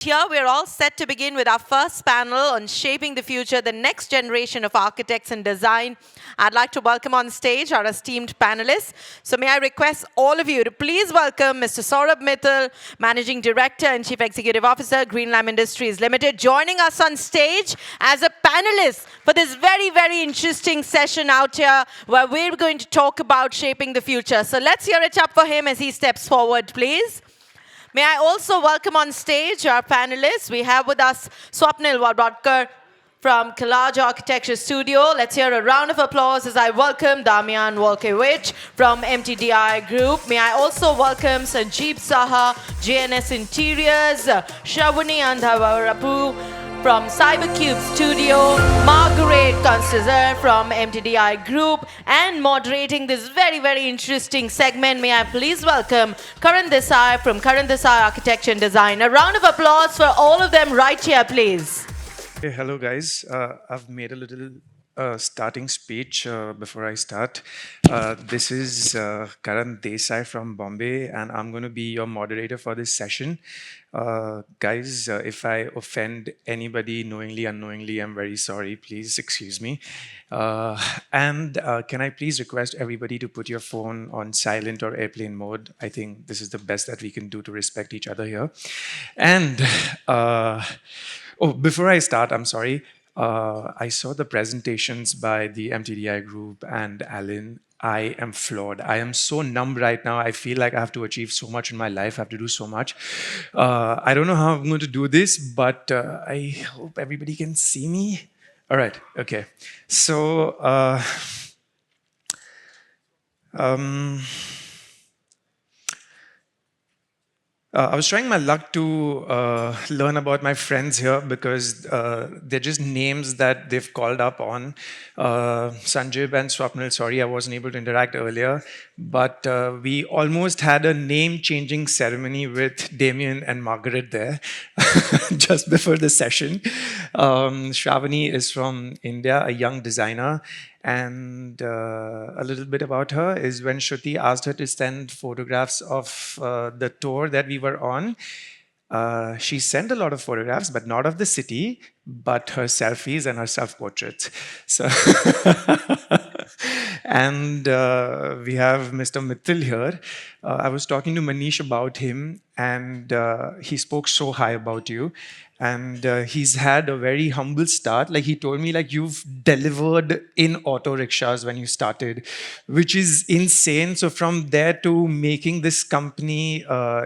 Here, we're all set to begin with our first panel on shaping the future, the next generation of architects and design. I'd like to welcome on stage our esteemed panelists. So may I request all of you to please welcome Mr. Saurabh Mittal, Managing Director and Chief Executive Officer, Greenlam Industries Limited, joining us on stage as a panelist for this very, very interesting session out here where we're going to talk about shaping the future. So let's hear it up for him as he steps forward, please. May I also welcome on stage our panelists. We have with us Swapnil Wadwadkar from Collage Architecture Studio. Let's hear a round of applause as I welcome Damian Volkevich from MTDI Group. May I also welcome Sanjeev Saha, JNS Interiors, Shravani Andhavarapu from CyberCube Studio, Margaret Constazar from MTDI Group, and moderating this very, very interesting segment, may I please welcome Karan Desai from Karan Desai Architecture and Design. A round of applause for all of them right here, please. Hey, hello guys. I've made a little starting speech before I start. This is Karan Desai from Bombay, and I'm going to be your moderator for this session. Guys, if I offend anybody knowingly, unknowingly, I'm very sorry. Please excuse me. And can I please request everybody to put your phone on silent or airplane mode? I think this is the best that we can do to respect each other here. And oh, before I start, I'm sorry. I saw the presentations by the MTDI group and Alan. I am flawed. I am so numb right now. I feel like I have to achieve so much in my life. I have to do so much. I don't know how I'm going to do this, but I hope everybody can see me. All right. Okay. So, I was trying my luck to learn about my friends here because they're just names that they've called up on. Sanjib and Swapnil, sorry I wasn't able to interact earlier, but we almost had a name-changing ceremony with Damien and Margaret there just before the session. Shravani is from India, a young designer. And a little bit about her is when Shruti asked her to send photographs of the tour that we were on, she sent a lot of photographs, but not of the city, but her selfies and her self-portraits. So and we have Mr. Mittal here. I was talking to Manish about him, and he spoke so high about you. And he's had a very humble start. Like he told me, like you've delivered in auto rickshaws when you started, which is insane. So from there to making this company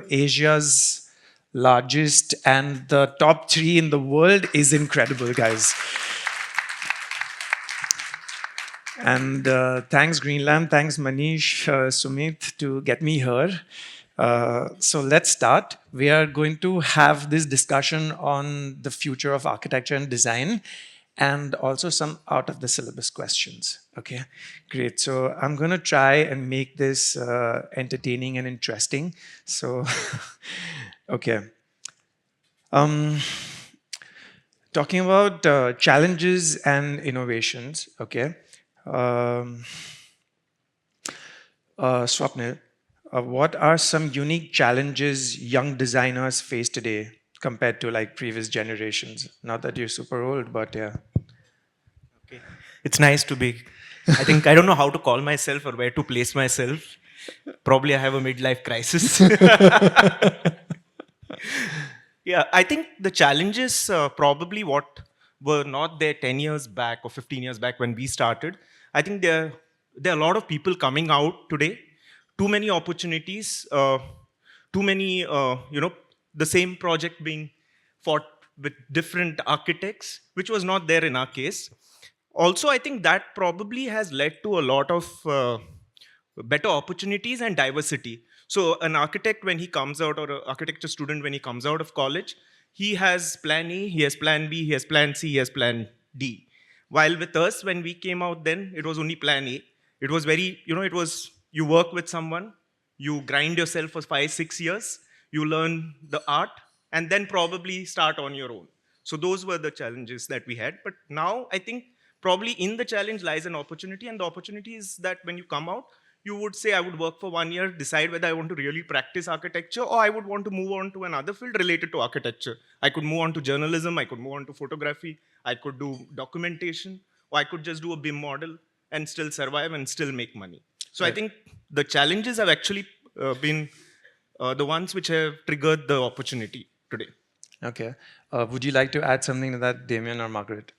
Asia's largest and the top 3 in the world is incredible, guys. And thanks Greenlam, thanks Manish, Sumit to get me here. So let's start. We are going to have this discussion on the future of architecture and design and also some out of the syllabus questions. Okay, great. So I'm going to try and make this entertaining and interesting. So, okay. Talking about challenges and innovations, okay. Swapnil, what are some unique challenges young designers face today compared to like previous generations? Not that you're super old, but yeah. Okay. It's nice to be. I think I don't know how to call myself or where to place myself. Probably I have a midlife crisis. Yeah, I think the challenges probably what were not there 10 years back or 15 years back when we started. I think there are a lot of people coming out today. Too many opportunities, too many, the same project being fought with different architects, which was not there in our case. Also, I think that probably has led to a lot of better opportunities and diversity. So an architect, when he comes out, or an architecture student, when he comes out of college, he has plan A, he has plan B, he has plan C, he has plan D. While with us, when we came out then, it was only plan A. It was very, it was, you work with someone, you grind yourself for 5-6 years, you learn the art, and then probably start on your own. So those were the challenges that we had. But now I think probably in the challenge lies an opportunity, and the opportunity is that when you come out, you would say, I would work for 1 year, decide whether I want to really practice architecture, or I would want to move on to another field related to architecture. I could move on to journalism, I could move on to photography, I could do documentation, or I could just do a BIM model and still survive and still make money. So I Right. think the challenges have actually been the ones which have triggered the opportunity today. Okay. Would you like to add something to that, Damien or Margaret?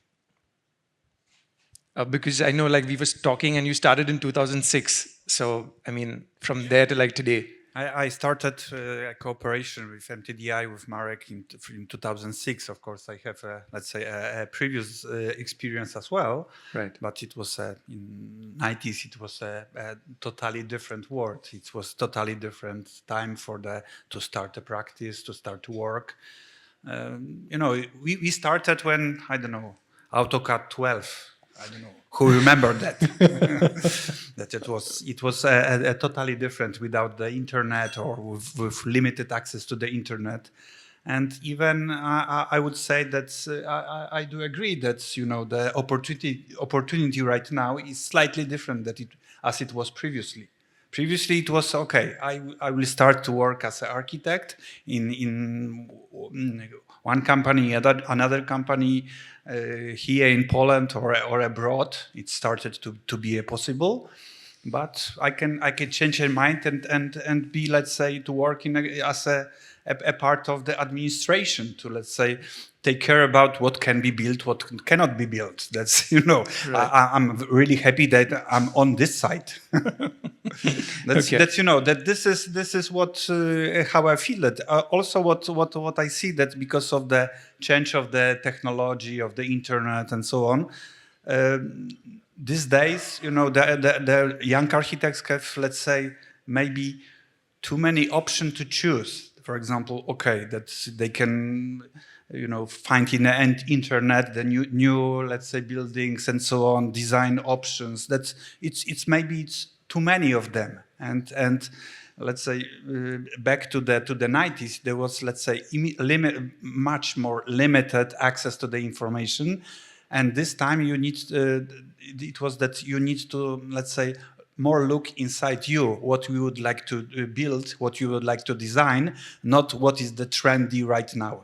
Because I know like we were talking and you started in 2006. So, I mean, from there to like today. I started a cooperation with MTDI with Marek in 2006. Of course, I have let's say a previous experience as well. Right. But it was in 90s. It was a totally different world. It was totally different time to start the practice, to start to work. You know, we started when I don't know AutoCAD 12. I don't know who remembered that. That it was a totally different without the internet or with limited access to the internet. And even I would say that I do agree that you know the opportunity right now is slightly different as it was previously. Previously, it was okay. I will start to work as an architect in one company, another company here in Poland or abroad. It started to be possible, but I can change my mind and be, let's say, to work as a part of the administration to, let's say, take care about what can be built, what cannot be built. That's, you know, Right. I'm really happy that I'm on this side. Okay. That's you know that this is what how I feel it. Also, what I see that because of the change of the technology of the internet and so on, these days, you know, the young architects have, let's say, maybe too many options to choose. For example, okay, that they can, you know, find in the internet the new, let's say, buildings and so on, design options. It's maybe it's too many of them. And let's say back to the 90s, there was, let's say, much more limited access to the information. And this time you need, it was that you need to, let's say, more look inside you, what you would like to build, what you would like to design, not what is the trendy right now.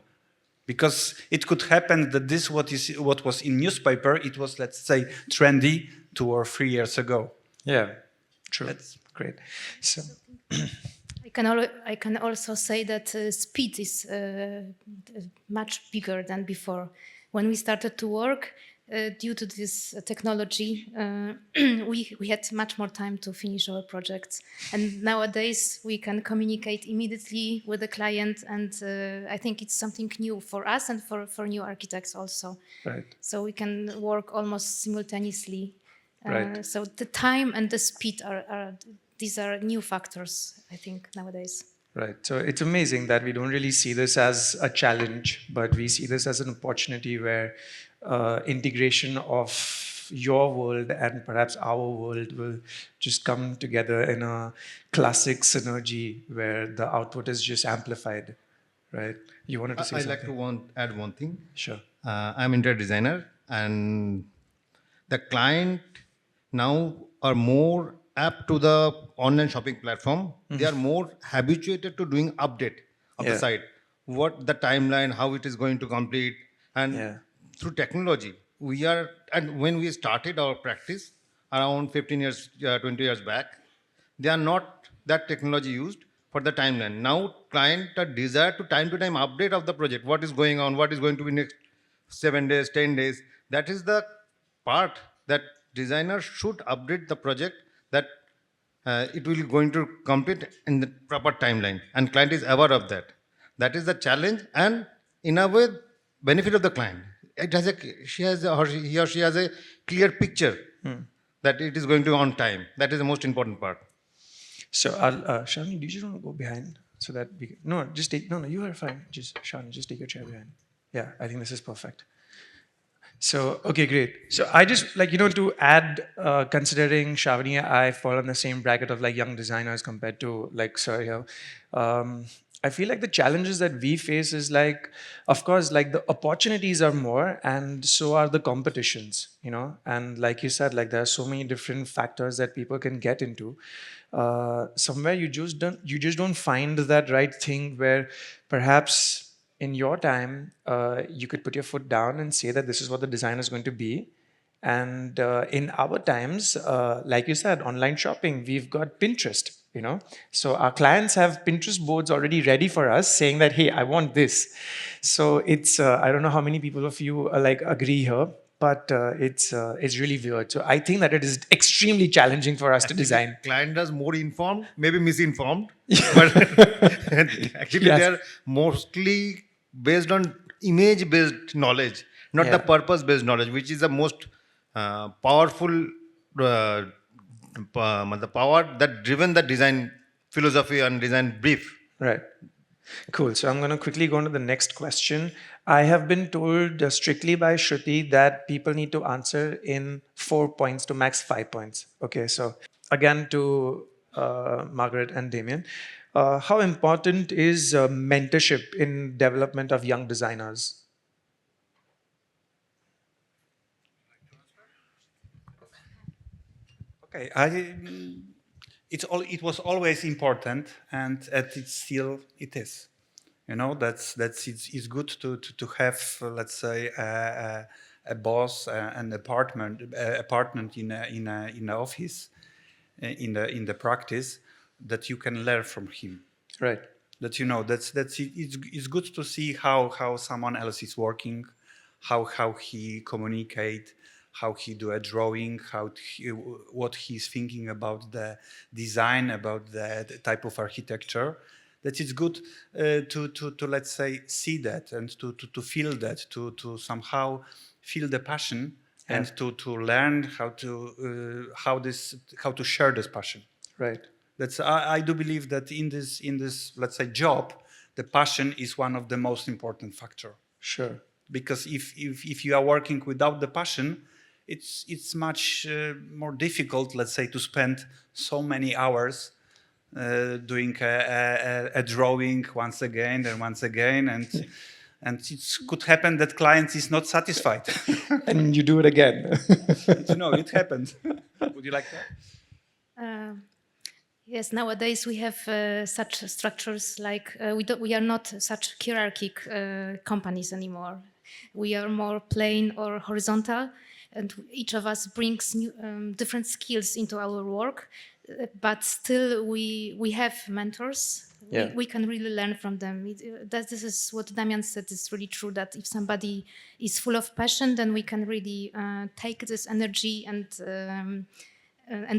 Because it could happen that what was in newspaper, it was, let's say, trendy 2 or 3 years ago. Yeah. True. That's great. So, I can also say that speed is much bigger than before. When we started to work, due to this technology, we had much more time to finish our projects. And nowadays we can communicate immediately with the client, and I think it's something new for us and for new architects also. right. So we can work almost simultaneously. Right. So the time and the speed these are new factors, I think, nowadays. Right. So it's amazing that we don't really see this as a challenge, but we see this as an opportunity where integration of your world and perhaps our world will just come together in a classic synergy where the output is just amplified. Right. You wanted to say I'd something? like to add one thing. Sure. I'm interior designer, and the client now are more apt to the online shopping platform. They are more habituated to doing update of Yeah. the site, what the timeline, how it is going to complete, and Yeah. through technology, we are. And when we started our practice around 15 years, 20 years back, they are not that technology used for the timeline. Now, client desire to time update of the project. What is going on? What is going to be next 7 days, 10 days? That is the part that designers should update the project, that it will going to complete in the proper timeline, and client is aware of that. That is the challenge, and in a way, benefit of the client. It has he or she has a clear picture that it is going to on time. That is the most important part. So, Shani, do you just want to go behind so that we can, no, just take, no, you are fine. Just, Shani, just take your chair behind. Yeah, I think this is perfect. So, okay, great. So I just like, to add, considering Shavani, I fall in the same bracket of like young designers compared to like Sir here. I feel like the challenges that we face is like, of course, like the opportunities are more, and so are the competitions, you know. And like you said, like there are so many different factors that people can get into. Somewhere you just don't find that right thing where perhaps in your time you could put your foot down and say that this is what the design is going to be. And in our times, like you said, online shopping, we've got Pinterest, you know. So our clients have Pinterest boards already ready for us saying that, hey, I want this. So it's, I don't know how many people of you like agree here, but it's really weird. So I think that it is extremely challenging for us to Actually, design. client is more informed, maybe misinformed, but actually they Yes. are mostly based on image-based knowledge, not the Yeah. purpose-based knowledge, which is the most powerful, the power that driven the design philosophy and design brief. Right. Cool. So I'm going to quickly go on to the next question. I have been told strictly by Shruti that people need to answer in 4 points to max 5 points. Okay. So again, to Margaret and Damien, how important is mentorship in development of young designers? Okay, it was always important, and it is. You know, it's good to have, let's say, a boss, an apartment in a office, in the practice, that you can learn from him. Right. That, you know, it's good to see how someone else is working, how he communicate, how he do a drawing, what he's thinking about the design, about the type of architecture. That it's good to let's say see that, and to feel that, to somehow feel the passion, and to learn how to share this passion. Right. I do believe that in this let's say job, the passion is one of the most important factor. Sure. Because if you are working without the passion, it's much more difficult, let's say, to spend so many hours doing a drawing once again and once again, and it could happen that client is not satisfied. And you do it again. You know, it happens. Would you like that? Yes, nowadays we have such structures like we are not such hierarchic companies anymore. We are more plain or horizontal, and each of us brings new, different skills into our work. But still, we have mentors. Yeah. We can really learn from them. This is what Damian said is really true. That if somebody is full of passion, then we can really take this energy and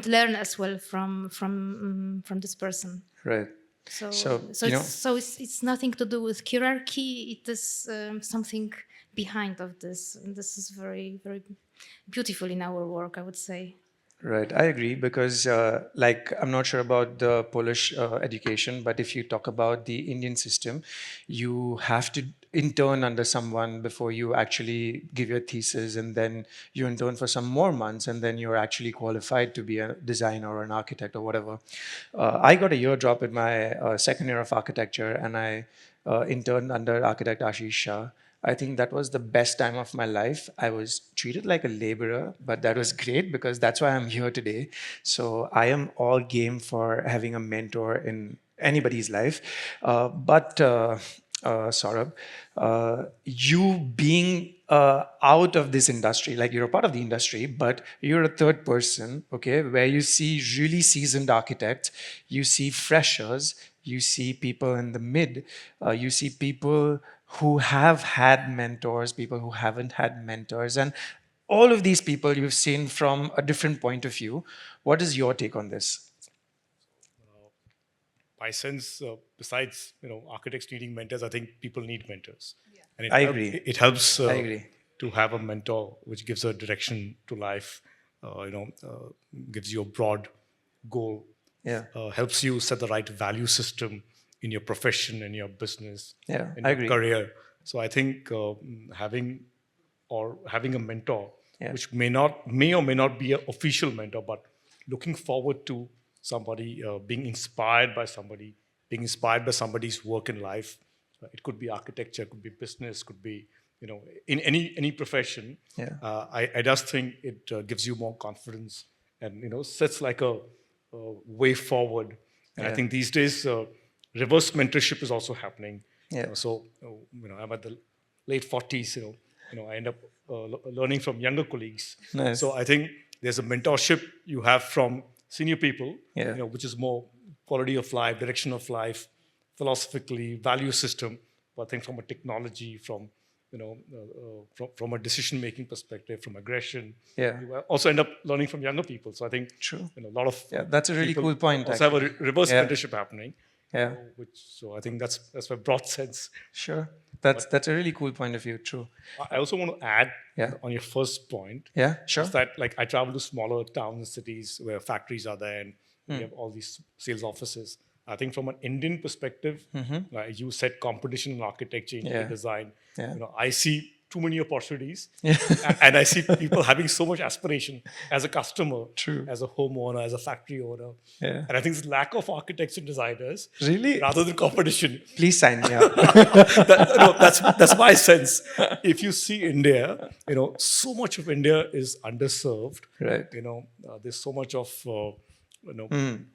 learn as well from this person. Right. So you know, it's nothing to do with hierarchy. It is something behind of this, and this is very very beautiful in our work, I would say. right, I agree because, like, I'm not sure about the Polish education, but if you talk about the Indian system, you have to intern under someone before you actually give your thesis, and then you intern for some more months, and then you're actually qualified to be a designer or an architect or whatever. I got a year drop in my second year of architecture, and I interned under architect Ashish Shah. I think that was the best time of my life. I was treated like a laborer, but that was great because that's why I'm here today. So I am all game for having a mentor in anybody's life. But Saurabh, you being out of this industry, like you're a part of the industry, but you're a third person, okay, where you see really seasoned architects, you see freshers, you see people in the mid, you see people who have had mentors, people who haven't had mentors, and all of these people you've seen from a different point of view. What is your take on this? My sense, besides architects needing mentors, I think people need mentors, and I agree. it helps I agree. to have a mentor which gives a direction to life. Gives you a broad goal. Yeah. Helps you set the right value system in your profession, in your business, Yeah, in I your agree. career. So I think having a mentor, Yeah. which may or may not be an official mentor, but looking forward to somebody, being inspired by somebody, being inspired by somebody's work in life. It could be architecture, could be business, could be, in any profession. Yeah. I just think it gives you more confidence and, sets like a way forward. And I Yeah. think these days, reverse mentorship is also happening. Yeah. So, I'm at the late 40s, I end up learning from younger colleagues. Nice. So I think there's a mentorship you have from senior people, Yeah. which is more quality of life, direction of life, philosophically, value system. But I think from a technology, from from a decision-making perspective, from aggression, Yeah. you also end up learning from younger people. So I think True. a lot of Yeah, that's a really people cool point, Also have a actually. reverse Yeah. mentorship happening. Yeah. So I think that's a broad sense. Sure. That's a really cool point of view. True. I also want to add Yeah. on your first point. Yeah, sure. Is that like I travel to smaller towns and cities where factories are there and we have all these sales offices. I think from an Indian perspective, like you said, competition in architecture, interior Yeah. design. Yeah. I see too many opportunities, and I see people having so much aspiration as a customer, True. as a homeowner, as a factory owner. Yeah. And I think this lack of architects and designers, Really? rather than competition, Please sign me up. that's my sense. If you see India, so much of India is underserved. Right. There's so much of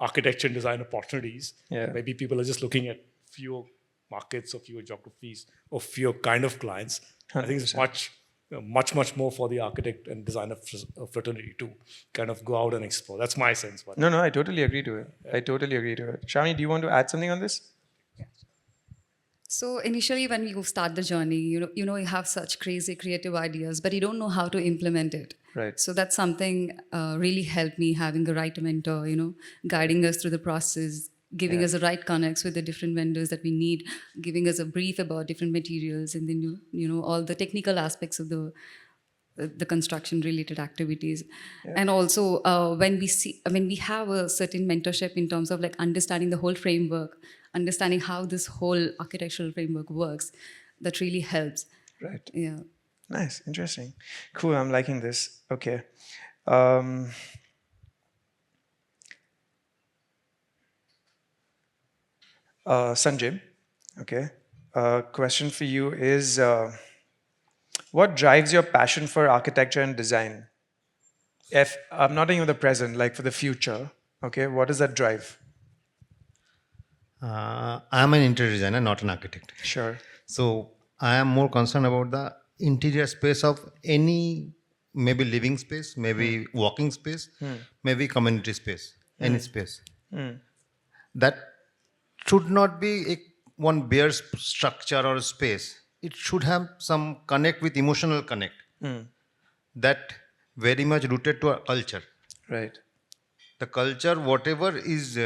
architecture and design opportunities. Yeah. Maybe people are just looking at fewer markets or fewer geographies or fewer kind of clients. I think it's 100%. much more for the architect and designer fraternity to kind of go out and explore. That's my sense. But No, I totally agree to it. I totally agree to it. Shavni, do you want to add something on this? So initially, when you start the journey, you have such crazy creative ideas, but you don't know how to implement it. Right. So that's something really helped me, having the right mentor, guiding us through the process, giving us the right connects with the different vendors that we need, giving us a brief about different materials, and then all the technical aspects of the construction related activities. And also when we have a certain mentorship in terms of like understanding the whole framework, understanding how this whole architectural framework works, that really helps. Right. Yeah. Nice. Interesting. Cool. I'm liking this. Okay. Sanjay, okay. Question for you is, what drives your passion for architecture and design? If I'm not even the present, like for the future, okay, what does that drive? I'm an interior designer, not an architect. Sure. So I am more concerned about the interior space of any, maybe living space, maybe walking space, maybe community space, any space. That should not be one bare structure or space. It should have some connect with emotional connect. That very much rooted to our culture. Right. The culture, whatever is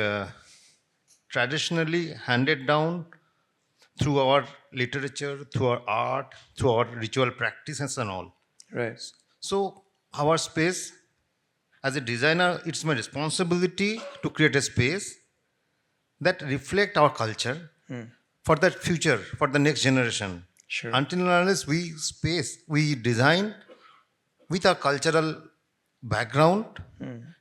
traditionally handed down through our literature, through our art, through our ritual practices and all. Right. So our space, as a designer, it's my responsibility to create a space that reflect our culture for that future, for the next generation. Sure. Until and unless we design with our cultural background,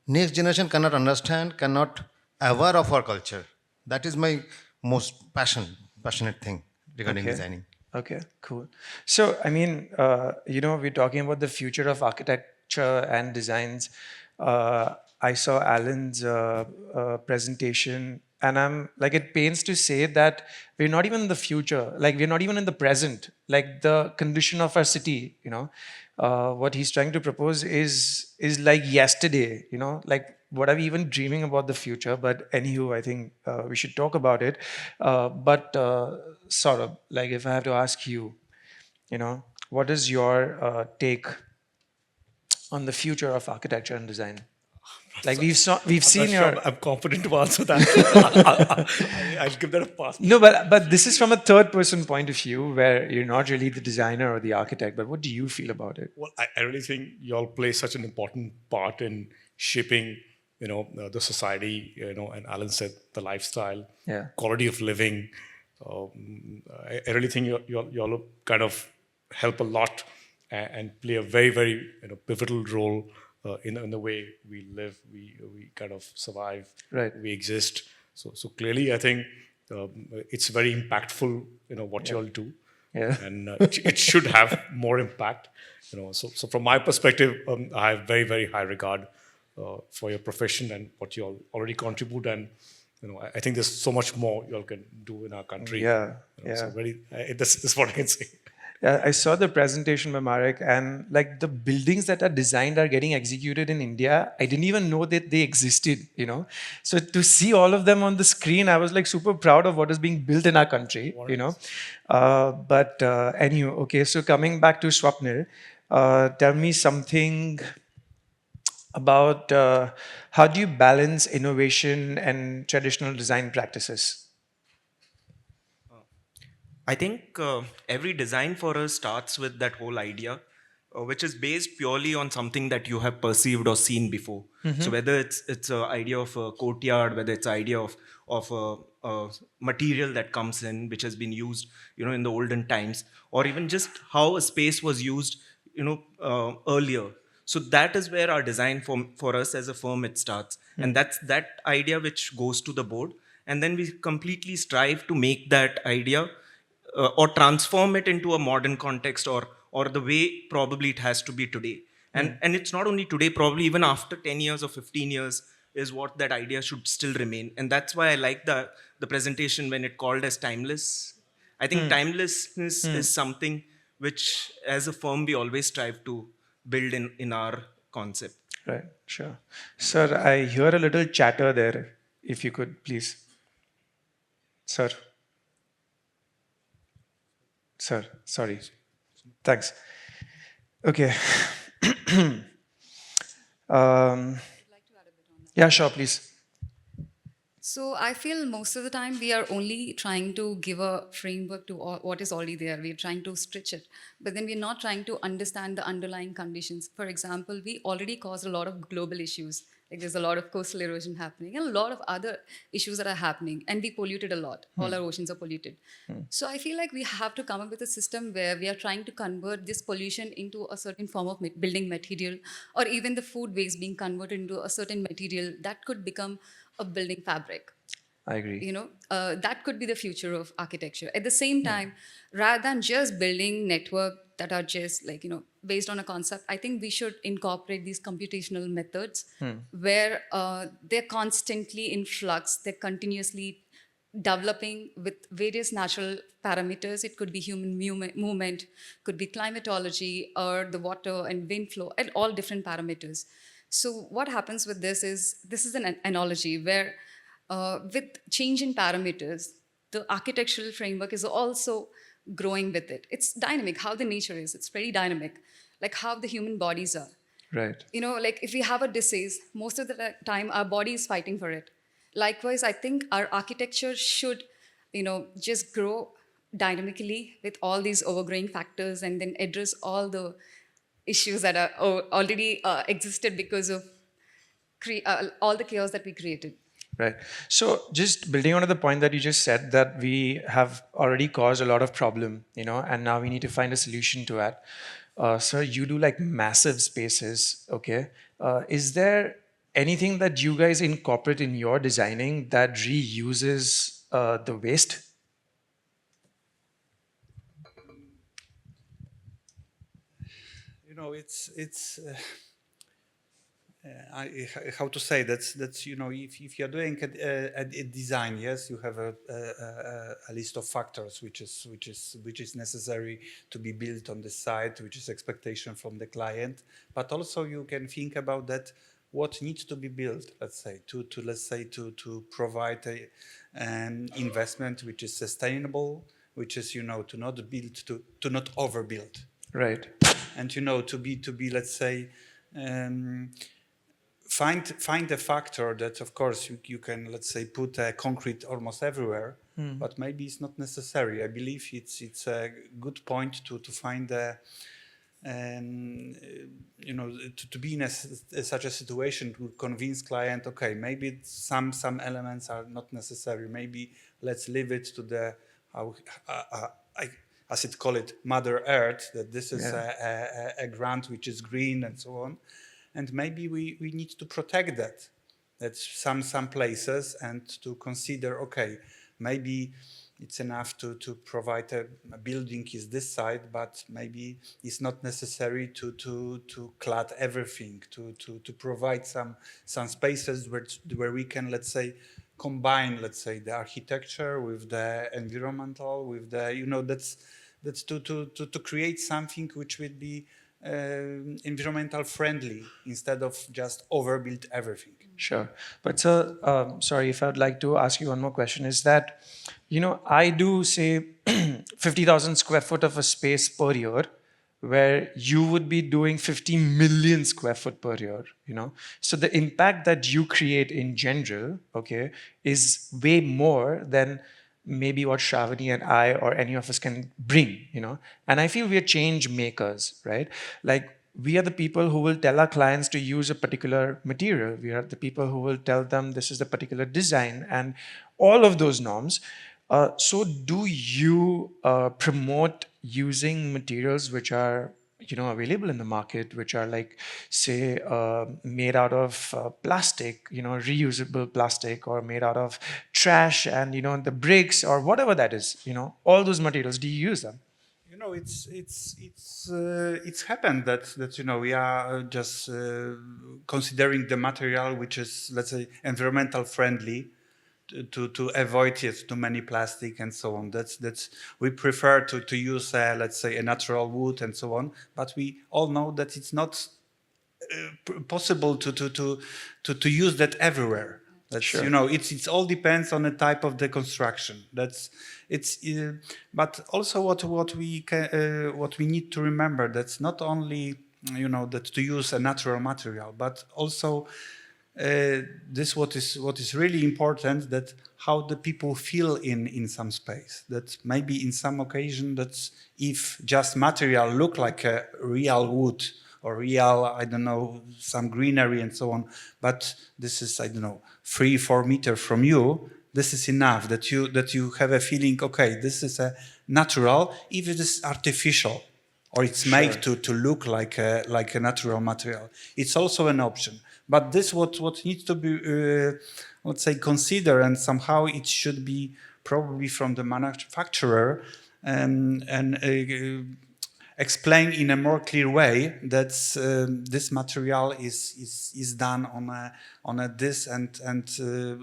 next generation cannot understand, cannot aware of our culture. That is my most passionate thing regarding Okay. designing. Okay, cool. So, I mean, we're talking about the future of architecture and designs. I saw Alan's presentation, and I'm like, it pains to say that we're not even in the future, like we're not even in the present, like the condition of our city, what he's trying to propose is like yesterday, like what are we even dreaming about the future? But anywho, I think we should talk about it. But sort of like, if I have to ask you, what is your take on the future of architecture and design? Like we've seen your. I'm confident to answer that. I'll give that a pass. No, but this is from a third person point of view where you're not really the designer or the architect. But what do you feel about it? Well, I really think you all play such an important part in shaping, the society. And Alan said the lifestyle, Yeah. quality of living. I really think you all kind of help a lot and play a very, very pivotal role in the way we live, we kind of survive, Right. we exist. So clearly, I think it's very impactful, what you all do. Yeah. And it should have more impact. So from my perspective, I have very, very high regard for your profession and what you all already contribute. And I think there's so much more you all can do in our country. Yeah, So yeah. this is what I can say. Yeah, I saw the presentation by Marek, and like the buildings that are designed are getting executed in India. I didn't even know that they existed. So to see all of them on the screen, I was like super proud of what is being built in our country. But anyway, okay. So coming back to Swapnil, tell me something about how do you balance innovation and traditional design practices? I think every design for us starts with that whole idea, which is based purely on something that you have perceived or seen before. So whether it's an idea of a courtyard, whether it's idea of a material that comes in which has been used, in the olden times, or even just how a space was used, earlier. So that is where our design for us as a firm it starts, and that's that idea which goes to the board, and then we completely strive to make that idea or transform it into a modern context or the way probably it has to be today. And it's not only today, probably even after 10 years or 15 years is what that idea should still remain. And that's why I like the presentation when it called as timeless. I think timelessness is something which as a firm we always strive to build in our concept. Right, sure. Sir, I hear a little chatter there. If you could, please. Sir. Sir, sorry. Thanks. Okay. Yeah, sure, please. So I feel most of the time we are only trying to give a framework to what is already there. We're trying to stretch it, but then we're not trying to understand the underlying conditions. For example, we already caused a lot of global issues. Like there's a lot of coastal erosion happening and a lot of other issues that are happening, and we polluted a lot. All our oceans are polluted. So I feel like we have to come up with a system where we are trying to convert this pollution into a certain form of building material, or even the food waste being converted into a certain material that could become a building fabric. I agree. That could be the future of architecture. At the same time, rather than just building network that are just like based on a concept, I think we should incorporate these computational methods where they're constantly in flux, they're continuously developing with various natural parameters. It could be human movement, could be climatology, or the water and wind flow, and all different parameters. So what happens with this is an analogy where with change in parameters, the architectural framework is also growing with it. It's dynamic, how the nature is. It's very dynamic, like how the human bodies are. Right. Like if we have a disease, most of the time our body is fighting for it. Likewise, I think our architecture should, just grow dynamically with all these overgrowing factors and then address all the issues that are already existed because of all the chaos that we created. Right. So just building on to the point that you just said, that we have already caused a lot of problem, and now we need to find a solution to that. Sir, you do like massive spaces, okay? Is there anything that you guys incorporate in your designing that reuses the waste? How to say that's if you're doing a design, yes, you have a list of factors which is necessary to be built on the site, which is expectation from the client, but also you can think about that what needs to be built, let's say to provide an investment which is sustainable, which is to not build to not overbuild, Right. and to be let's say find a factor that, of course, you can, let's say, put concrete almost everywhere, but maybe it's not necessary. I believe it's a good point to find to be in such a situation to convince client, okay, maybe some elements are not necessary. Maybe let's leave it to the as it call it, Mother Earth, that this is a grant which is green and so on. And maybe we need to protect that some places, and to consider, okay, Maybe it's enough to provide a building is this side, but maybe it's not necessary to clad everything, to provide some spaces where we can, let's say, combine, let's say, the architecture with the environmental, with the, that's to create something which would be environmental friendly instead of just overbuild everything. Sure. But sir, sorry, if I would like to ask you one more question, is that, I do say 50,000 square foot of a space per year, where you would be doing 50 million square foot per year, So the impact that you create in general, okay, is way more than maybe what Shravani and I or any of us can bring, And I feel we are change makers, right? Like, we are the people who will tell our clients to use a particular material. We are the people who will tell them this is the particular design and all of those norms. So do you promote using materials which are available in the market, which are like, say, made out of plastic, reusable plastic, or made out of trash and, the bricks or whatever that is, all those materials, do you use them? It's happened that we are just considering the material which is, let's say, environmental friendly, to avoid it too many plastic and so on. That's we prefer to use let's say a natural wood and so on. But we all know that it's not possible to use that everywhere. That's, Sure. It's all depends on the type of the construction. But also what we need to remember, that's not only that to use a natural material, but also this what is really important, that how the people feel in some space. That maybe in some occasion, that's if just material look like a real wood or real, I don't know, some greenery and so on, but this is, I don't know, 3-4 meters from you, this is enough that you have a feeling, okay, this is a natural, if it is artificial or it's made to look like a natural material. It's also an option. But this what needs to be, let's say, considered, and somehow it should be probably from the manufacturer and explain in a more clear way that this material is done on a this and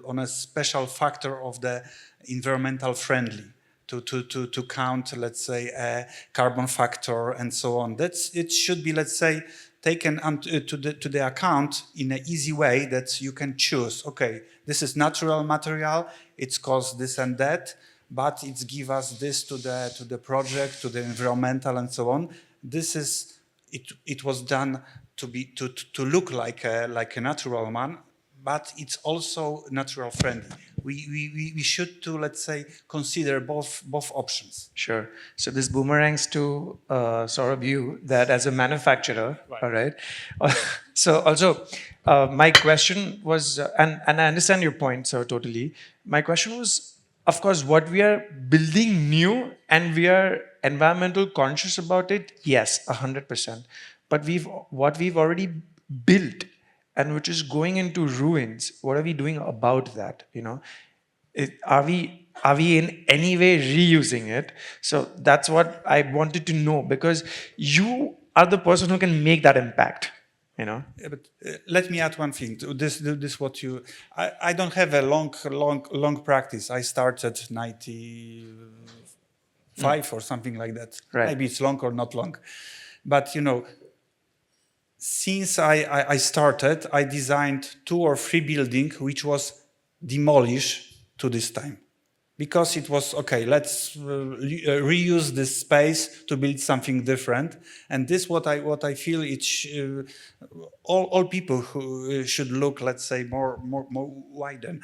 on a special factor of the environmental friendly to count, let's say, a carbon factor and so on. It should be, let's say, taken to the account in an easy way that you can choose. Okay, this is natural material. It's cost this and that, but it's give us this to the project, to the environmental and so on. This is it was done to look like a natural one, but it's also natural friendly. We should to, let's say, consider both options. Sure. So this boomerangs to Saurabh, you, that as a manufacturer, all right. So also, my question was, and I understand your point, so totally. My question was, of course, what we are building new and we are environmental conscious about it, yes, 100%. But what we've already built and which is going into ruins, what are we doing about that? Are we in any way reusing it? So that's what I wanted to know, because you are the person who can make that impact. Yeah, but let me add one thing. This what you. I don't have a long practice. I started 95 or something like that. Right. Maybe it's long or not long, but since I started, I designed 2 or 3 buildings which was demolished to this time, because it was okay. Let's reuse this space to build something different. And this what I feel all people who should look, let's say, more widen.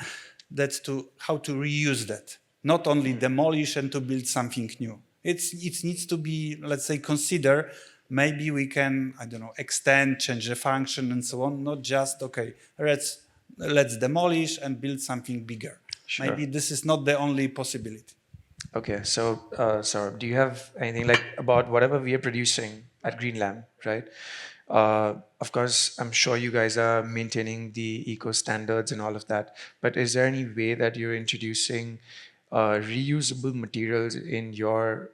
That's to how to reuse that, not only demolish and to build something new. It needs to be, let's say, consider. Maybe we can, I don't know, extend, change the function and so on. Not just okay, let's demolish and build something bigger. Sure. Maybe this is not the only possibility. Okay, so Saurabh, do you have anything like about whatever we are producing at Greenlam, right? Of course, I'm sure you guys are maintaining the eco standards and all of that, but is there any way that you're introducing reusable materials in your,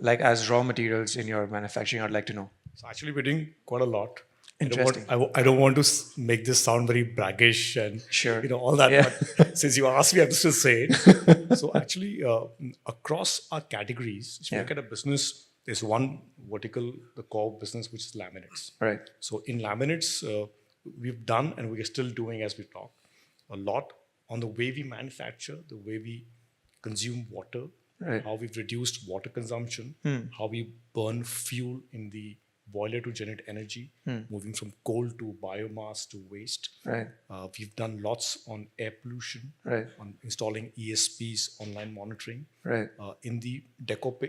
like as raw materials in your manufacturing? I'd like to know. So actually, we're doing quite a lot. Interesting. I don't want to make this sound very braggish and Sure. all that. Yeah. But since you asked me, I have to still say it. So actually, across our categories, if you look at a business, there's one vertical, the core business, which is laminates. Right. So in laminates, we've done and we are still doing as we talk a lot on the way we manufacture, the way we consume water, Right. how we've reduced water consumption, how we burn fuel in the boiler to generate energy, moving from coal to biomass to waste. Right. We've done lots on air pollution, Right. on installing ESPs, online monitoring. Right. In the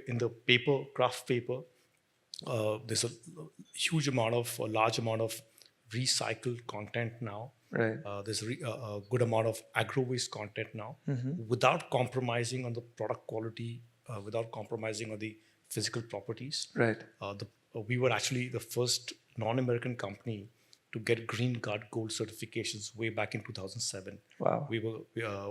in the paper, craft paper, there's a large amount of recycled content now. Right. There's a good amount of agro waste content now, without compromising on the product quality, without compromising on the physical properties. Right. We were actually the first non-American company to get Green Guard Gold certifications way back in 2007. Wow.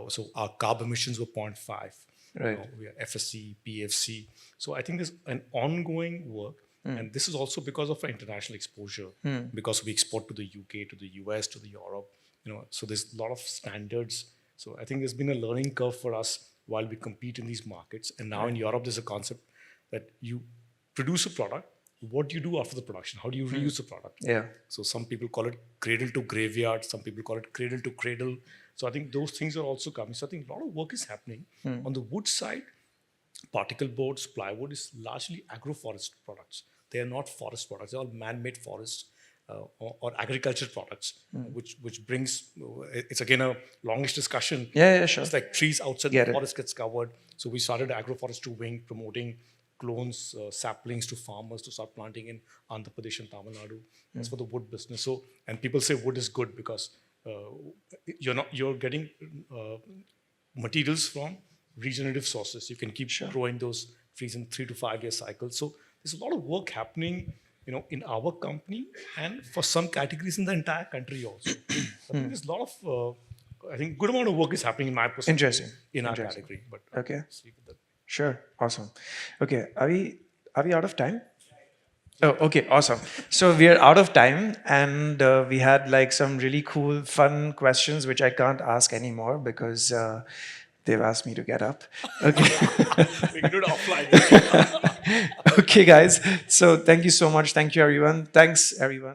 So our carb emissions were 0.5. Right. We are FSC, PFC. So I think there's an ongoing work. And this is also because of our international exposure, because we export to the UK, to the US, to the Europe. So there's a lot of standards. So I think there's been a learning curve for us while we compete in these markets. And now in Europe, there's a concept that you produce a product. What do you do after the production? How do you reuse the product? Yeah. So some people call it cradle to graveyard. Some people call it cradle to cradle. So I think those things are also coming. So I think a lot of work is happening. On the wood side, particle boards, plywood is largely agroforest products. They are not forest products. They're all man-made forests or agriculture products, which brings, it's again a longish discussion. Yeah, sure. It's like trees outside Get the it. forest gets covered. So we started agroforestry wing, promoting clones, saplings to farmers to start planting in Andhra Pradesh and Tamil Nadu. That's for the wood business. So, and people say wood is good because you're getting materials from regenerative sources. You can keep growing those trees in 3 to 5 year cycles. So there's a lot of work happening, in our company and for some categories in the entire country also. I think there's a lot of, I think good amount of work is happening in my perspective. Interesting. In our Interesting. category. But Okay. let's leave it at that. Sure. Awesome. Okay. Are we out of time? Oh, okay. Awesome. So we are out of time, and we had like some really cool, fun questions which I can't ask anymore because they've asked me to get up. Okay. We can do it offline. Okay, guys. So thank you so much. Thank you, everyone. Thanks, everyone.